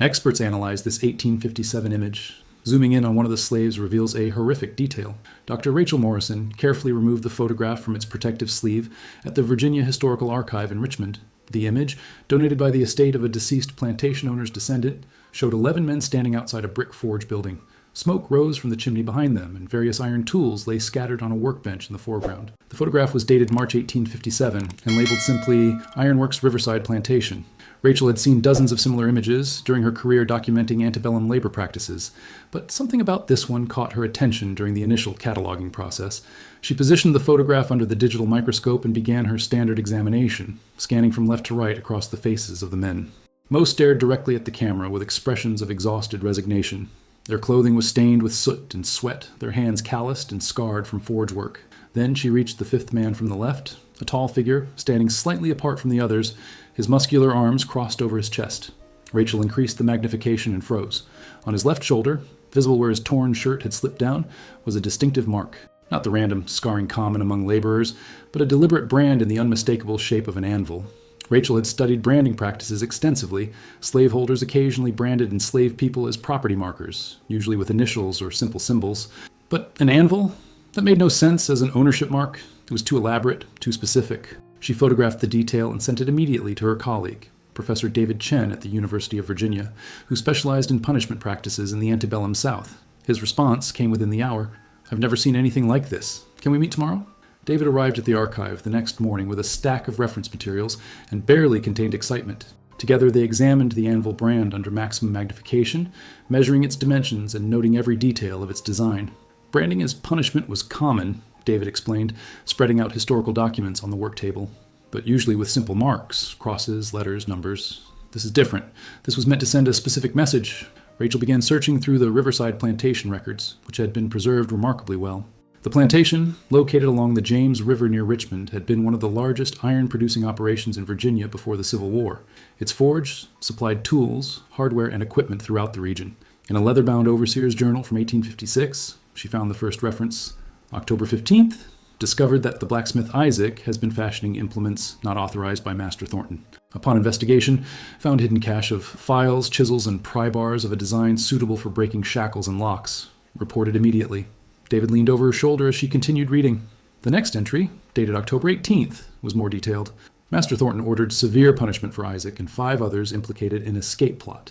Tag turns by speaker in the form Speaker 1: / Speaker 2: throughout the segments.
Speaker 1: Experts analyze this 1857 image. Zooming in on one of the slaves reveals a horrific detail. Dr. Rachel Morrison carefully removed the photograph from its protective sleeve at the Virginia Historical Archive in Richmond. The image, donated by the estate of a deceased plantation owner's descendant, showed 11 men standing outside a brick forge building. Smoke rose from the chimney behind them, and various iron tools lay scattered on a workbench in the foreground. The photograph was dated March 1857 and labeled simply Ironworks Riverside Plantation. Rachel had seen dozens of similar images during her career documenting antebellum labor practices, but something about this one caught her attention during the initial cataloging process. She positioned the photograph under the digital microscope and began her standard examination, scanning from left to right across the faces of the men. Most stared directly at the camera with expressions of exhausted resignation. Their clothing was stained with soot and sweat, their hands calloused and scarred from forge work. Then she reached the fifth man from the left, a tall figure, standing slightly apart from the others, his muscular arms crossed over his chest. Rachel increased the magnification and froze. On his left shoulder, visible where his torn shirt had slipped down, was a distinctive mark. Not the random scarring common among laborers, but a deliberate brand in the unmistakable shape of an anvil. Rachel had studied branding practices extensively. Slaveholders occasionally branded enslaved people as property markers, usually with initials or simple symbols. But an anvil? That made no sense as an ownership mark. It was too elaborate, too specific. She photographed the detail and sent it immediately to her colleague, Professor David Chen at the University of Virginia, who specialized in punishment practices in the antebellum South. His response came within the hour. "I've never seen anything like this. Can we meet tomorrow?" David arrived at the archive the next morning with a stack of reference materials and barely contained excitement. Together they examined the anvil brand under maximum magnification, measuring its dimensions and noting every detail of its design. Branding as punishment was common, David explained, spreading out historical documents on the work table, but usually with simple marks, crosses, letters, numbers. This is different. This was meant to send a specific message. Rachel began searching through the Riverside plantation records, which had been preserved remarkably well. The plantation, located along the James River near Richmond, had been one of the largest iron-producing operations in Virginia before the Civil War. Its forge supplied tools, hardware, and equipment throughout the region. In a leather-bound overseer's journal from 1856, she found the first reference. October 15th, discovered that the blacksmith Isaac has been fashioning implements not authorized by Master Thornton. Upon investigation, found hidden cache of files, chisels, and pry bars of a design suitable for breaking shackles and locks. Reported immediately. David leaned over her shoulder as she continued reading. The next entry, dated October 18th, was more detailed. Master Thornton ordered severe punishment for Isaac and 5 others implicated in escape plot.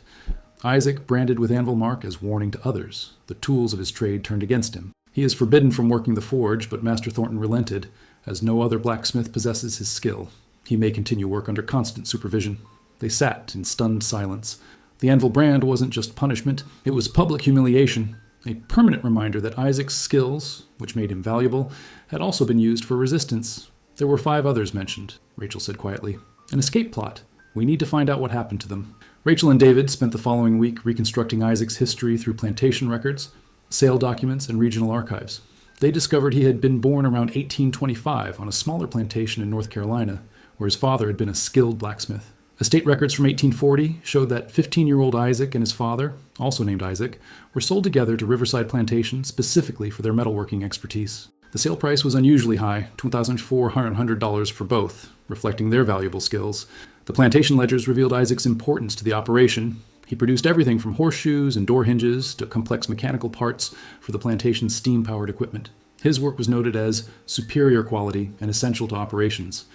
Speaker 1: Isaac branded with anvil mark as warning to others. The tools of his trade turned against him. He is forbidden from working the forge, but Master Thornton relented, as no other blacksmith possesses his skill. He may continue work under constant supervision. They sat in stunned silence. The anvil brand wasn't just punishment, it was public humiliation. A permanent reminder that Isaac's skills, which made him valuable, had also been used for resistance. There were 5 others mentioned, Rachel said quietly. An escape plot. We need to find out what happened to them. Rachel and David spent the following week reconstructing Isaac's history through plantation records, sale documents, and regional archives. They discovered he had been born around 1825 on a smaller plantation in North Carolina, where his father had been a skilled blacksmith. Estate records from 1840 showed that 15-year-old Isaac and his father, also named Isaac, were sold together to Riverside Plantation specifically for their metalworking expertise. The sale price was unusually high, $2,400 for both, reflecting their valuable skills. The plantation ledgers revealed Isaac's importance to the operation. He produced everything from horseshoes and door hinges to complex mechanical parts for the plantation's steam-powered equipment. His work was noted as superior quality and essential to operations.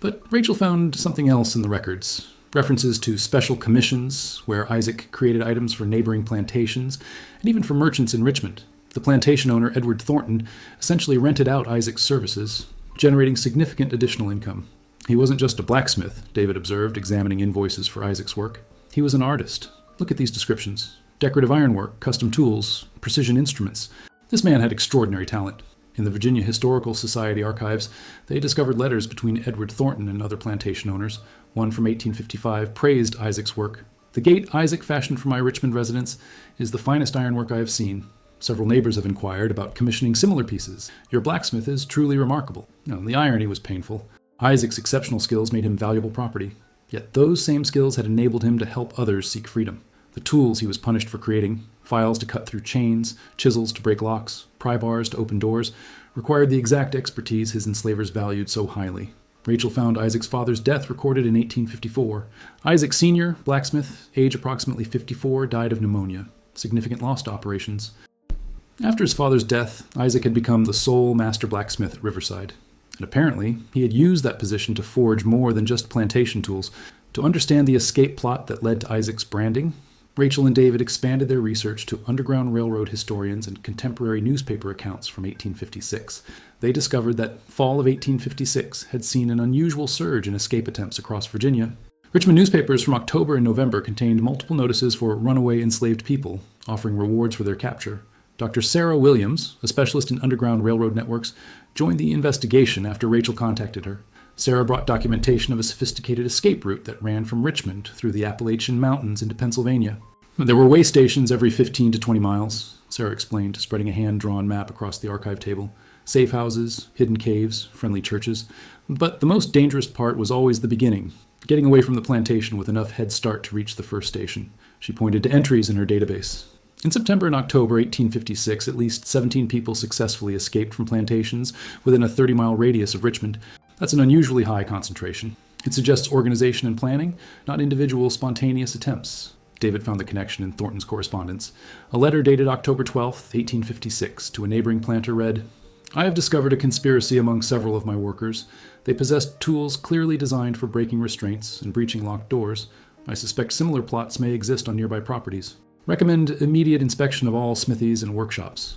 Speaker 1: But Rachel found something else in the records. References to special commissions, where Isaac created items for neighboring plantations, and even for merchants in Richmond. The plantation owner, Edward Thornton, essentially rented out Isaac's services, generating significant additional income. He wasn't just a blacksmith, David observed, examining invoices for Isaac's work. He was an artist. Look at these descriptions. Decorative ironwork, custom tools, precision instruments. This man had extraordinary talent. In the Virginia Historical Society archives, they discovered letters between Edward Thornton and other plantation owners. One from 1855 praised Isaac's work. "The gate Isaac fashioned for my Richmond residence is the finest ironwork I have seen. Several neighbors have inquired about commissioning similar pieces. Your blacksmith is truly remarkable." The irony was painful. Isaac's exceptional skills made him valuable property. Yet those same skills had enabled him to help others seek freedom. The tools he was punished for creating, files to cut through chains, chisels to break locks, pry bars to open doors, required the exact expertise his enslavers valued so highly. Rachel found Isaac's father's death recorded in 1854. Isaac Sr., blacksmith, age approximately 54, died of pneumonia. Significant loss to operations. After his father's death, Isaac had become the sole master blacksmith at Riverside. And apparently, he had used that position to forge more than just plantation tools. To understand the escape plot that led to Isaac's branding, Rachel and David expanded their research to Underground Railroad historians and contemporary newspaper accounts from 1856. They discovered that fall of 1856 had seen an unusual surge in escape attempts across Virginia. Richmond newspapers from October and November contained multiple notices for runaway enslaved people, offering rewards for their capture. Dr. Sarah Williams, a specialist in Underground Railroad networks, joined the investigation after Rachel contacted her. Sarah brought documentation of a sophisticated escape route that ran from Richmond through the Appalachian Mountains into Pennsylvania. There were way stations every 15 to 20 miles, Sarah explained, spreading a hand-drawn map across the archive table. Safe houses, hidden caves, friendly churches. But the most dangerous part was always the beginning, getting away from the plantation with enough head start to reach the first station. She pointed to entries in her database. In September and October 1856, at least 17 people successfully escaped from plantations within a 30-mile radius of Richmond. That's an unusually high concentration. It suggests organization and planning, not individual spontaneous attempts. David found the connection in Thornton's correspondence. A letter dated October 12, 1856, to a neighboring planter read, "I have discovered a conspiracy among several of my workers. They possessed tools clearly designed for breaking restraints and breaching locked doors. I suspect similar plots may exist on nearby properties. Recommend immediate inspection of all smithies and workshops."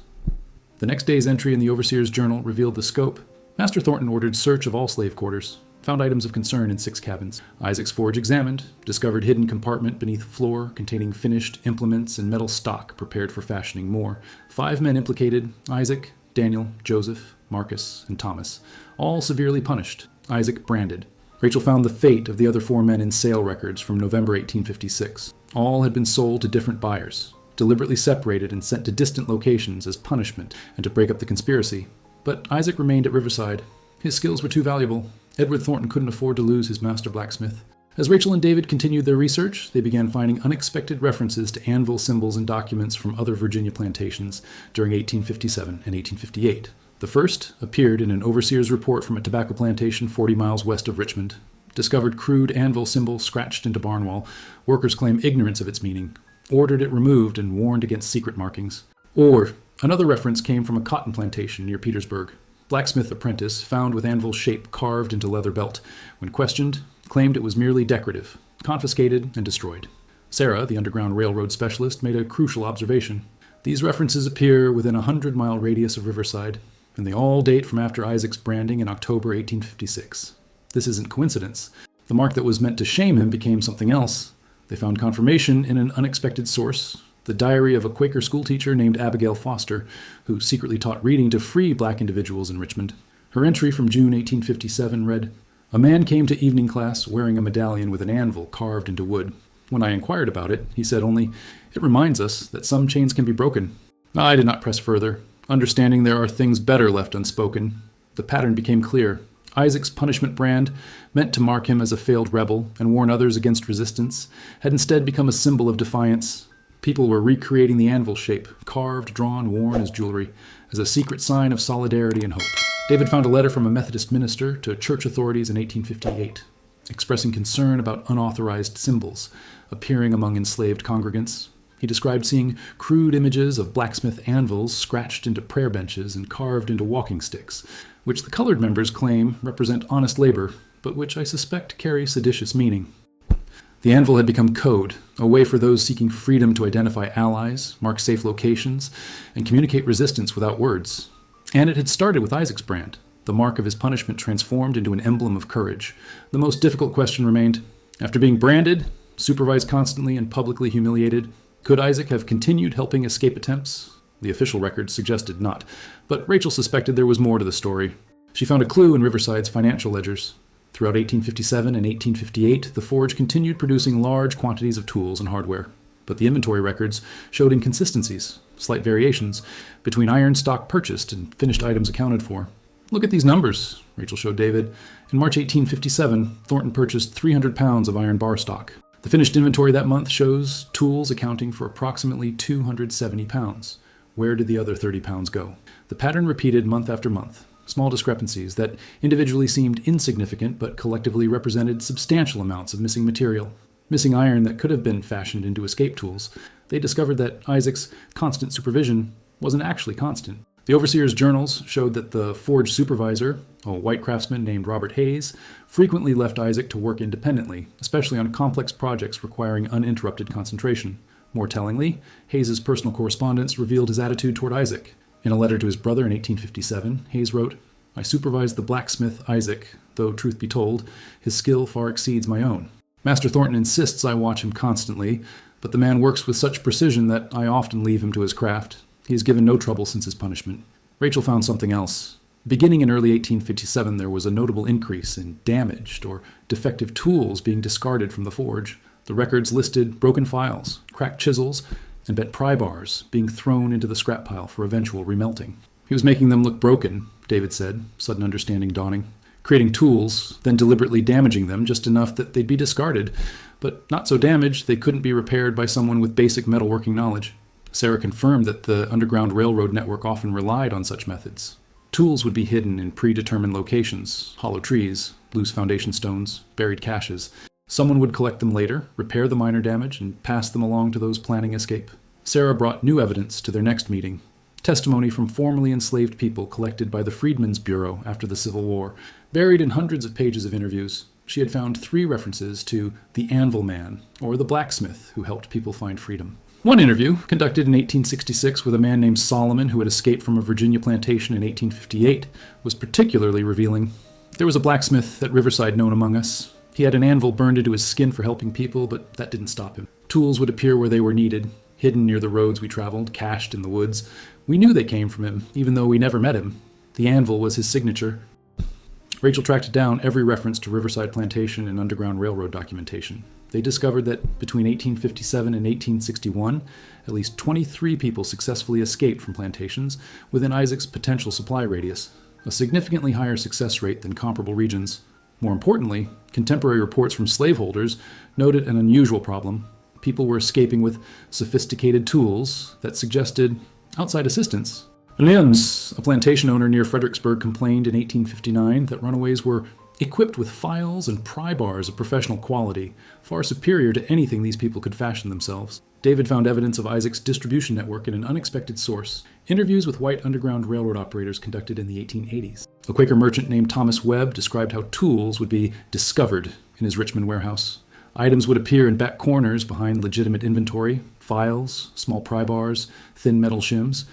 Speaker 1: The next day's entry in the Overseer's Journal revealed the scope. Master Thornton ordered search of all slave quarters, found items of concern in 6 cabins. Isaac's forge examined, discovered hidden compartment beneath floor containing finished implements and metal stock prepared for fashioning more. 5 men implicated: Isaac, Daniel, Joseph, Marcus, and Thomas, all severely punished. Isaac branded. Rachel found the fate of the other 4 men in sale records from November 1856. All had been sold to different buyers, deliberately separated and sent to distant locations as punishment and to break up the conspiracy. But Isaac remained at Riverside. His skills were too valuable. Edward Thornton couldn't afford to lose his master blacksmith. As Rachel and David continued their research, they began finding unexpected references to anvil symbols and documents from other Virginia plantations during 1857 and 1858. The first appeared in an overseer's report from a tobacco plantation 40 miles west of Richmond. Discovered crude anvil symbol scratched into barn wall. Workers claim ignorance of its meaning. Ordered it removed and warned against secret markings. Or another reference came from a cotton plantation near Petersburg. Blacksmith apprentice found with anvil shape carved into leather belt. When questioned, claimed it was merely decorative. Confiscated and destroyed. Sarah, the Underground Railroad specialist, made a crucial observation. These references appear within a 100-mile radius of Riverside, and they all date from after Isaac's branding in October 1856. This isn't coincidence. The mark that was meant to shame him became something else. They found confirmation in an unexpected source, the diary of a Quaker schoolteacher named Abigail Foster, who secretly taught reading to free black individuals in Richmond. Her entry from June 1857 read, "A man came to evening class wearing a medallion with an anvil carved into wood. When I inquired about it, he said only, 'It reminds us that some chains can be broken.' I did not press further, understanding there are things better left unspoken. The pattern became clear. Isaac's punishment brand, meant to mark him as a failed rebel and warn others against resistance, had instead become a symbol of defiance. People were recreating the anvil shape, carved, drawn, worn as jewelry, as a secret sign of solidarity and hope." David found a letter from a Methodist minister to church authorities in 1858, expressing concern about unauthorized symbols appearing among enslaved congregants. He described seeing crude images of blacksmith anvils scratched into prayer benches and carved into walking sticks, which the colored members claim represent honest labor, but which I suspect carry seditious meaning. The anvil had become code, a way for those seeking freedom to identify allies, mark safe locations, and communicate resistance without words. And it had started with Isaac's brand, the mark of his punishment transformed into an emblem of courage. The most difficult question remained, after being branded, supervised constantly, and publicly humiliated, could Isaac have continued helping escape attempts? The official records suggested not, but Rachel suspected there was more to the story. She found a clue in Riverside's financial ledgers. Throughout 1857 and 1858, the forge continued producing large quantities of tools and hardware. But the inventory records showed inconsistencies, slight variations, between iron stock purchased and finished items accounted for. "Look at these numbers," Rachel showed David. In March 1857, Thornton purchased 300 pounds of iron bar stock. The finished inventory that month shows tools accounting for approximately 270 pounds. Where did the other 30 pounds go? The pattern repeated month after month. small discrepancies that individually seemed insignificant but collectively represented substantial amounts of missing material. Missing iron that could have been fashioned into escape tools. They discovered that Isaac's constant supervision wasn't actually constant. The overseer's journals showed that the forge supervisor, a white craftsman named Robert Hayes, frequently left Isaac to work independently, especially on complex projects requiring uninterrupted concentration. More tellingly, Hayes's personal correspondence revealed his attitude toward Isaac. In a letter to his brother in 1857, Hayes wrote, "I supervise the blacksmith Isaac, though, truth be told, his skill far exceeds my own. Master Thornton insists I watch him constantly, but the man works with such precision that I often leave him to his craft. He has given no trouble since his punishment." Rachel found something else. Beginning in early 1857, there was a notable increase in damaged or defective tools being discarded from the forge. The records listed broken files, cracked chisels, and bent pry bars being thrown into the scrap pile for eventual remelting. He was making them look broken, David said, sudden understanding dawning. Creating tools, then deliberately damaging them just enough that they'd be discarded, but not so damaged they couldn't be repaired by someone with basic metalworking knowledge. Sarah confirmed that the Underground Railroad network often relied on such methods. Tools would be hidden in predetermined locations, hollow trees, loose foundation stones, buried caches. Someone would collect them later, repair the minor damage, and pass them along to those planning escape. Sarah brought new evidence to their next meeting. Testimony from formerly enslaved people collected by the Freedmen's Bureau after the Civil War. Buried in hundreds of pages of interviews, she had found 3 references to the Anvil Man, or the blacksmith who helped people find freedom. One interview, conducted in 1866 with a man named Solomon who had escaped from a Virginia plantation in 1858, was particularly revealing. There was a blacksmith at Riverside known among us. He had an anvil burned into his skin for helping people, but that didn't stop him. Tools would appear where they were needed, hidden near the roads we traveled, cached in the woods. We knew they came from him, even though we never met him. The anvil was his signature. Rachel tracked down every reference to Riverside Plantation and Underground Railroad documentation. They discovered that between 1857 and 1861, at least 23 people successfully escaped from plantations within Isaac's potential supply radius, a significantly higher success rate than comparable regions. More importantly, contemporary reports from slaveholders noted an unusual problem. People were escaping with sophisticated tools that suggested outside assistance. Lyons, a plantation owner near Fredericksburg, complained in 1859 that runaways were equipped with files and pry bars of professional quality, far superior to anything these people could fashion themselves. David found evidence of Isaac's distribution network in an unexpected source, interviews with white Underground Railroad operators conducted in the 1880s. A Quaker merchant named Thomas Webb described how tools would be discovered in his Richmond warehouse. Items would appear in back corners behind legitimate inventory, files, small pry bars, thin metal shims.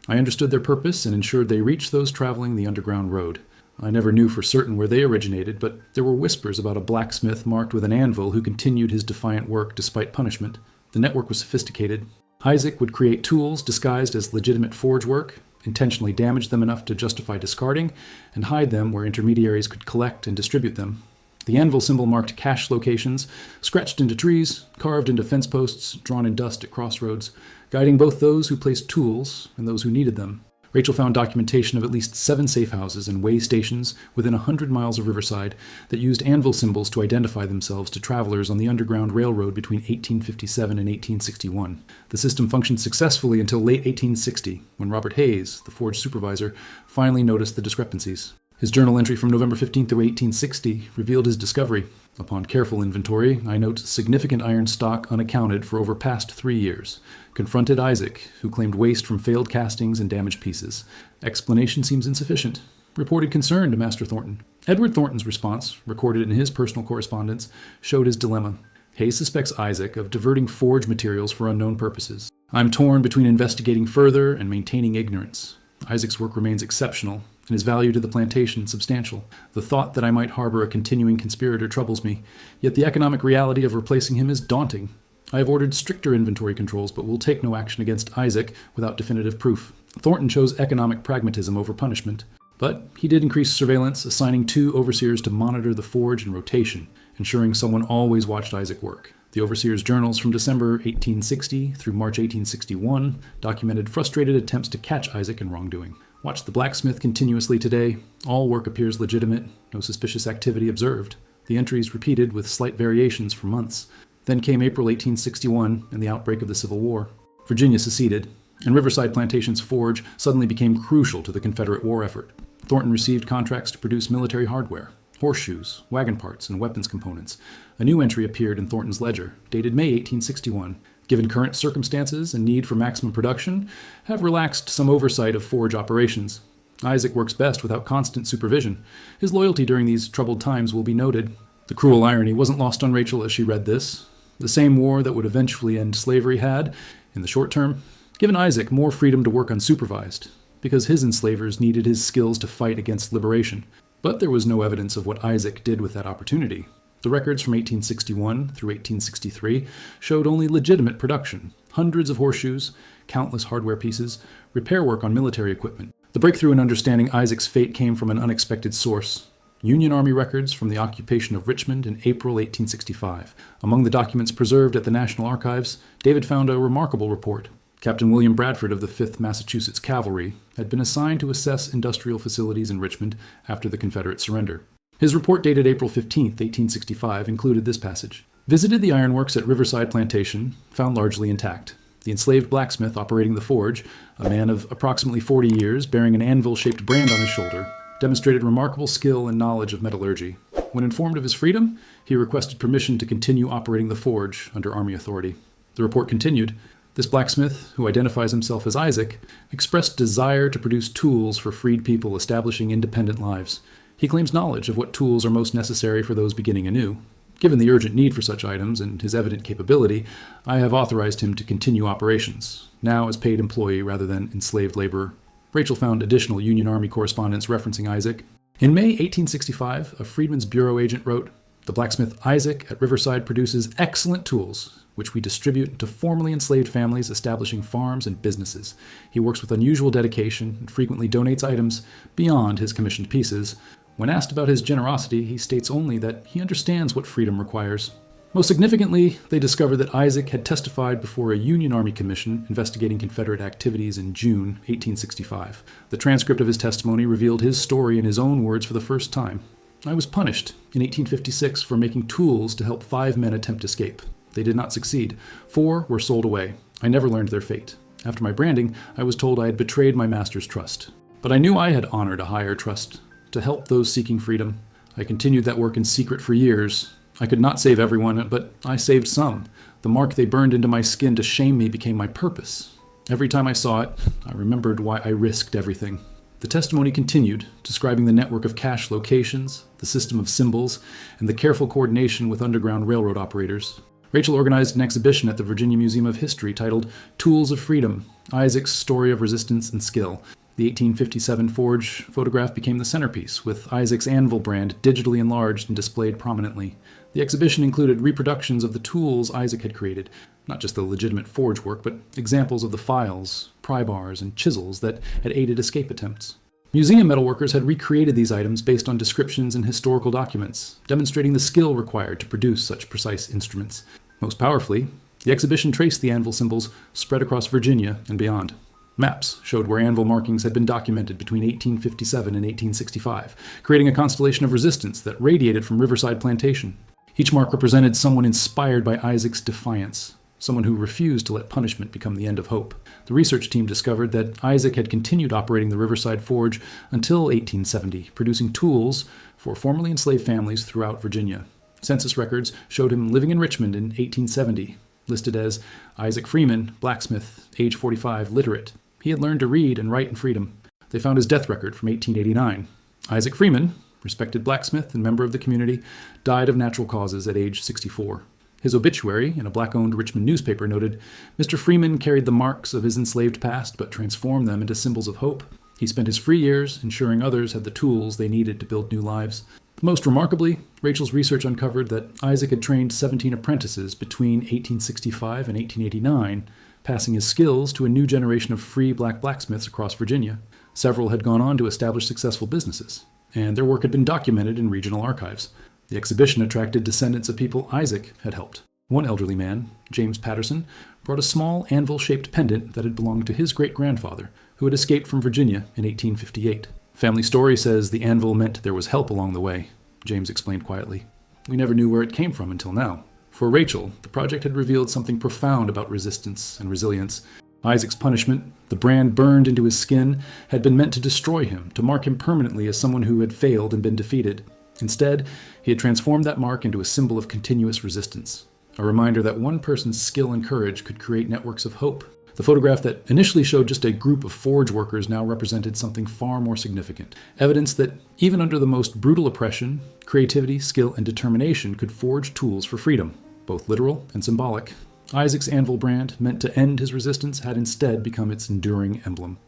Speaker 1: I understood their purpose and ensured they reached those traveling the Underground Road. I never knew for certain where they originated, but there were whispers about a blacksmith marked with an anvil who continued his defiant work despite punishment. The network was sophisticated. Isaac would create tools disguised as legitimate forge work, intentionally damage them enough to justify discarding, and hide them where intermediaries could collect and distribute them. The anvil symbol marked cache locations, scratched into trees, carved into fence posts, drawn in dust at crossroads, guiding both those who placed tools and those who needed them. Rachel found documentation of at least 7 safe houses and way stations within 100 miles of Riverside that used anvil symbols to identify themselves to travelers on the Underground Railroad between 1857 and 1861. The system functioned successfully until late 1860, when Robert Hayes, the forge supervisor, finally noticed the discrepancies. His journal entry from November 15 through 1860 revealed his discovery. Upon careful inventory, I note significant iron stock unaccounted for over past 3 years. Confronted Isaac, who claimed waste from failed castings and damaged pieces. Explanation seems insufficient. Reported concern to Master Thornton. Edward Thornton's response, recorded in his personal correspondence, showed his dilemma. Hayes suspects Isaac of diverting forge materials for unknown purposes. I'm torn between investigating further and maintaining ignorance. Isaac's work remains exceptional, and his value to the plantation substantial. The thought that I might harbor a continuing conspirator troubles me, yet the economic reality of replacing him is daunting. I have ordered stricter inventory controls, but will take no action against Isaac without definitive proof. Thornton chose economic pragmatism over punishment, but he did increase surveillance, assigning 2 overseers to monitor the forge in rotation, ensuring someone always watched Isaac work. The overseer's journals from December 1860 through March 1861 documented frustrated attempts to catch Isaac in wrongdoing. Watch the blacksmith continuously today. All work appears legitimate, no suspicious activity observed. The entries repeated with slight variations for months. Then came April 1861 and the outbreak of the Civil War. Virginia seceded, and Riverside Plantation's forge suddenly became crucial to the Confederate war effort. Thornton received contracts to produce military hardware, horseshoes, wagon parts, and weapons components. A new entry appeared in Thornton's ledger, dated May 1861. Given current circumstances and need for maximum production, have relaxed some oversight of forge operations. Isaac works best without constant supervision. His loyalty during these troubled times will be noted. The cruel irony wasn't lost on Rachel as she read this. The same war that would eventually end slavery had, in the short term, given Isaac more freedom to work unsupervised, because his enslavers needed his skills to fight against liberation. But there was no evidence of what Isaac did with that opportunity. The records from 1861 through 1863 showed only legitimate production, hundreds of horseshoes, countless hardware pieces, repair work on military equipment. The breakthrough in understanding Isaac's fate came from an unexpected source. Union Army records from the occupation of Richmond in April 1865. Among the documents preserved at the National Archives, David found a remarkable report. Captain William Bradford of the 5th Massachusetts Cavalry had been assigned to assess industrial facilities in Richmond after the Confederate surrender. His report dated April 15, 1865, included this passage. Visited the ironworks at Riverside Plantation, found largely intact. The enslaved blacksmith operating the forge, a man of approximately 40 years, bearing an anvil-shaped brand on his shoulder, demonstrated remarkable skill and knowledge of metallurgy. When informed of his freedom, he requested permission to continue operating the forge under Army authority. The report continued. This blacksmith, who identifies himself as Isaac, expressed desire to produce tools for freed people establishing independent lives. He claims knowledge of what tools are most necessary for those beginning anew. Given the urgent need for such items and his evident capability, I have authorized him to continue operations, now as paid employee rather than enslaved laborer. Rachel found additional Union Army correspondence referencing Isaac. In May 1865, a Freedmen's Bureau agent wrote, "The blacksmith Isaac at Riverside produces excellent tools, which we distribute to formerly enslaved families establishing farms and businesses. He works with unusual dedication and frequently donates items beyond his commissioned pieces. When asked about his generosity, he states only that he understands what freedom requires." Most significantly, they discovered that Isaac had testified before a Union Army commission investigating Confederate activities in June 1865. The transcript of his testimony revealed his story in his own words for the first time. "I was punished in 1856 for making tools to help 5 men attempt escape. They did not succeed. 4 were sold away. I never learned their fate. After my branding, I was told I had betrayed my master's trust. But I knew I had honored a higher trust to help those seeking freedom. I continued that work in secret for years. I could not save everyone, but I saved some. The mark they burned into my skin to shame me became my purpose. Every time I saw it, I remembered why I risked everything." The testimony continued, describing the network of cache locations, the system of symbols, and the careful coordination with Underground Railroad operators. Rachel organized an exhibition at the Virginia Museum of History titled Tools of Freedom, Isaac's Story of Resistance and Skill. The 1857 forge photograph became the centerpiece, with Isaac's anvil brand digitally enlarged and displayed prominently. The exhibition included reproductions of the tools Isaac had created, not just the legitimate forge work, but examples of the files, pry bars, and chisels that had aided escape attempts. Museum metalworkers had recreated these items based on descriptions in historical documents, demonstrating the skill required to produce such precise instruments. Most powerfully, the exhibition traced the anvil symbols spread across Virginia and beyond. Maps showed where anvil markings had been documented between 1857 and 1865, creating a constellation of resistance that radiated from Riverside Plantation. Each mark represented someone inspired by Isaac's defiance, someone who refused to let punishment become the end of hope. The research team discovered that Isaac had continued operating the Riverside Forge until 1870, producing tools for formerly enslaved families throughout Virginia. Census records showed him living in Richmond in 1870, listed as Isaac Freeman, blacksmith, age 45, literate. He had learned to read and write in freedom. They found his death record from 1889. Isaac Freeman, respected blacksmith and member of the community, died of natural causes at age 64. His obituary in a black-owned Richmond newspaper noted, "Mr. Freeman carried the marks of his enslaved past but transformed them into symbols of hope. He spent his free years ensuring others had the tools they needed to build new lives." Most remarkably, Rachel's research uncovered that Isaac had trained 17 apprentices between 1865 and 1889, passing his skills to a new generation of free black blacksmiths across Virginia. Several had gone on to establish successful businesses, and their work had been documented in regional archives. The exhibition attracted descendants of people Isaac had helped. One elderly man, James Patterson, brought a small anvil-shaped pendant that had belonged to his great-grandfather, who had escaped from Virginia in 1858. "Family story says the anvil meant there was help along the way," James explained quietly. "We never knew where it came from until now." For Rachel, the project had revealed something profound about resistance and resilience. Isaac's punishment, the brand burned into his skin, had been meant to destroy him, to mark him permanently as someone who had failed and been defeated. Instead, he had transformed that mark into a symbol of continuous resistance, a reminder that one person's skill and courage could create networks of hope. The photograph that initially showed just a group of forge workers now represented something far more significant. Evidence that even under the most brutal oppression, creativity, skill, and determination could forge tools for freedom, both literal and symbolic. Isaac's anvil brand, meant to end his resistance, had instead become its enduring emblem.